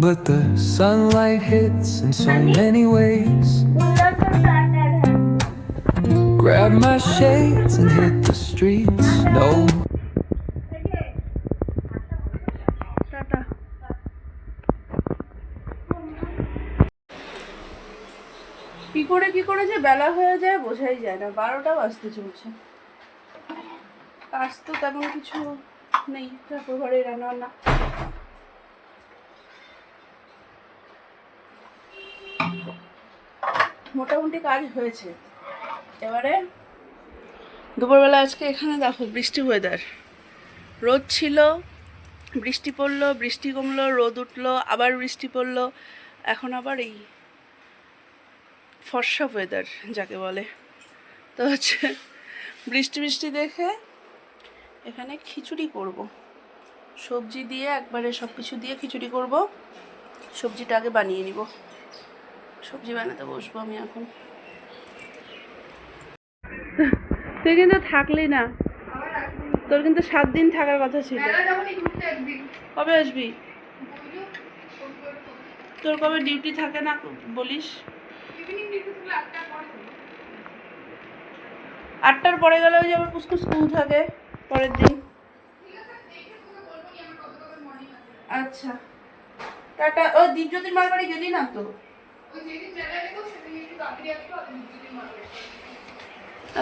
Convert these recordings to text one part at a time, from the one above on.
but the sunlight hits in so many ways. Grab my shades and hit the streets. No. Tata. কি করে যে বেলা হয়ে যায় বোঝাই যায় না, 12টা বাজতে চলছে। কাজ তো তেমন কিছু নেই, ঠাকুর ঘরে রান্না বান্না। মোটামুটি কাজ হয়েছে। এবারে দুপুরবেলা আজকে এখানে দেখো বৃষ্টি ওয়েদার, রোদ ছিল, বৃষ্টি পড়লো, বৃষ্টি কমলো, রোদ উঠলো, আবার বৃষ্টি পড়লো, এখন আবার এই ফর্সা ওয়েদার যাকে বলে। তো হচ্ছে বৃষ্টি দেখে এখানে খিচুড়ি করব, সবজি দিয়ে একবারে সব কিছু দিয়ে খিচুড়ি করব। সবজিটা আগে বানিয়ে নিব, সবজি বানাতে বসবো আমি এখন। তুই কিন্তু থাকলি না, তোর কিন্তু 7 দিন থাকার কথা ছিল। কবে আসবি? তোর কবে ডিউটি থাকে না বলিস? 8টার পরে গেলে ওই যে আবার পুষ্কু স্কুল থাকে পরের দিন। আচ্ছা টাটা। ও দীপজ্যোতির মার বাড়ি গেলি না তো?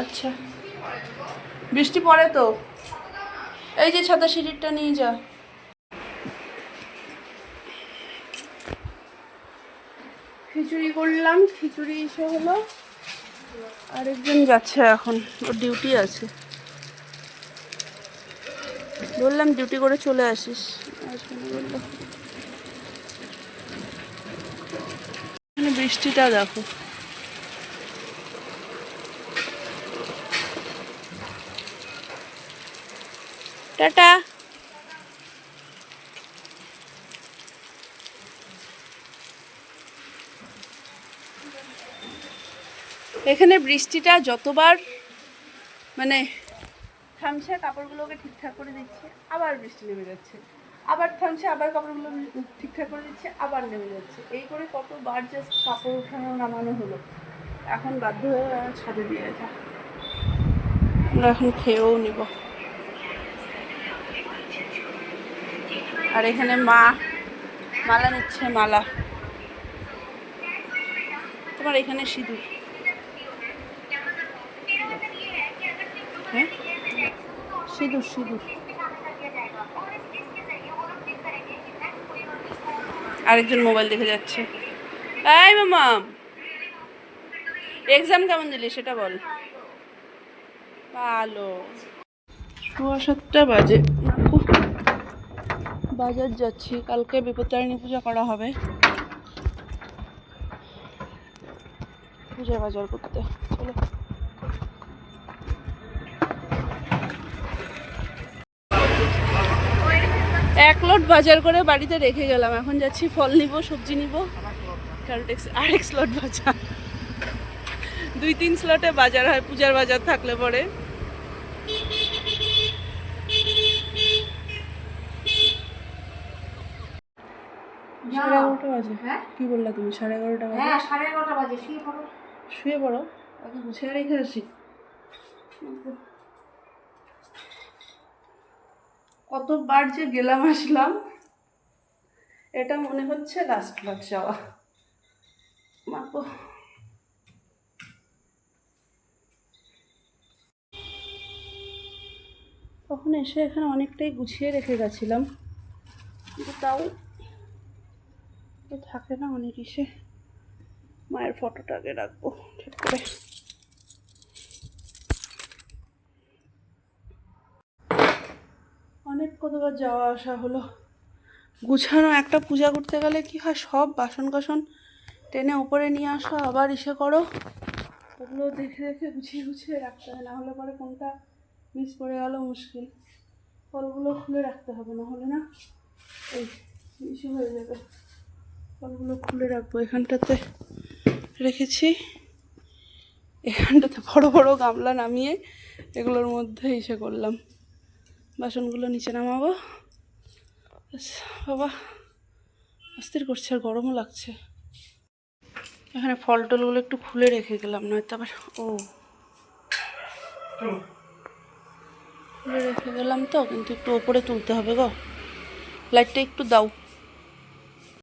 আচ্ছা বৃষ্টি পড়ে তো, এই যে ছাতা সিঁড়িটা নিয়ে যা। খিচুড়ি করলাম, খিচুড়ি এসে হলো, আরেকজন যাচ্ছে এখন, ওর ডিউটি আছে। বললাম ডিউটি করে চলে আসিস, আসবে না বললো। এখানে বৃষ্টিটা দেখো, টাটা। এখানে বৃষ্টিটা যতবার মানে থামছে, কাপড়গুলোকে ঠিকঠাক করে দিচ্ছে, আবার বৃষ্টি নেমে যাচ্ছে, আবার থামছে, আবার কাপড়গুলো ঠিকঠাক করে দিচ্ছে, আবার নেমে যাচ্ছে। এই করে কতবার জাস্ট কাপড় ওঠানো নামানো হলো। এখন বাধ্য হয়ে ছাদে দিয়ে এটা আমরা এখন খেয়েও নিব। আর এখানে মা মালা নিচ্ছে, মালা। তোমার এখানে সিঁদুর, হ্যাঁ সিঁদুর সিঁদুর। আরেকজন মোবাইল দেখে যাচ্ছে। এই মামা, এক্সাম কেমন দিলি সেটা বল। ভালো। 7:15 বাজে, বাজার যাচ্ছি, কালকে বিপত্তারিণী পূজা করা হবে, পূজা বাজার করতে। চলো। এক লোড বাজার করে বাড়িতে রেখে গেলাম, এখন যাচ্ছি ফল নিব, সবজি নিব। ক্যালটেক্স আরেক স্লট বাজার, 2-3 স্লটে বাজার হয় পূজার বাজার থাকলে পরে। সাড়ে 11টা বাজে। হ্যাঁ কি বললা তুমি? 11:30 বাজে? হ্যাঁ 11:30 বাজে, শুয়ে পড়ো। শুয়ে পড়ো, আগে গুছিয়ে রেখে আসি। কতবার যে গেলাম আসলাম, এটা মনে হচ্ছে লাস্ট বার যাওয়া। মাগো তখন এসে এখানে অনেকটাই গুছিয়ে রেখে গেছিলাম, কিন্তু তাও তো থাকে না অনেক। এসে মায়ের ফটোটা আগে রাখবো ঠিক করে। অনেক কতবার যাওয়া আসা হলো, গুছানো। একটা পূজা করতে গেলে কি হয়, সব বাসন কাসন টেনে উপরে নিয়ে আসো, আবার ইসে করো, ওগুলো দেখে দেখে গুছিয়ে রাখতে হয়, না হলে পরে কোনটা মিস করে গেল মুশকিল। ফলগুলো খুলে রাখতে হবে, না হলে না এই ইসে হয়ে যাবে। ফলগুলো খুলে রাখবো। এখানটাতে রেখেছি, এখানটাতে বড় বড় গামলা নামিয়ে এগুলোর মধ্যে ইসে করলাম, বাসনগুলো নিচে নামাবো। বাবা অস্থির করছে আর গরমও লাগছে। এখানে ফল টলগুলো একটু খুলে রেখে গেলাম, নয়তো আবার খুলে রেখে গেলাম তো, কিন্তু একটু ওপরে তুলতে হবে গো। লাইটটা একটু দাও।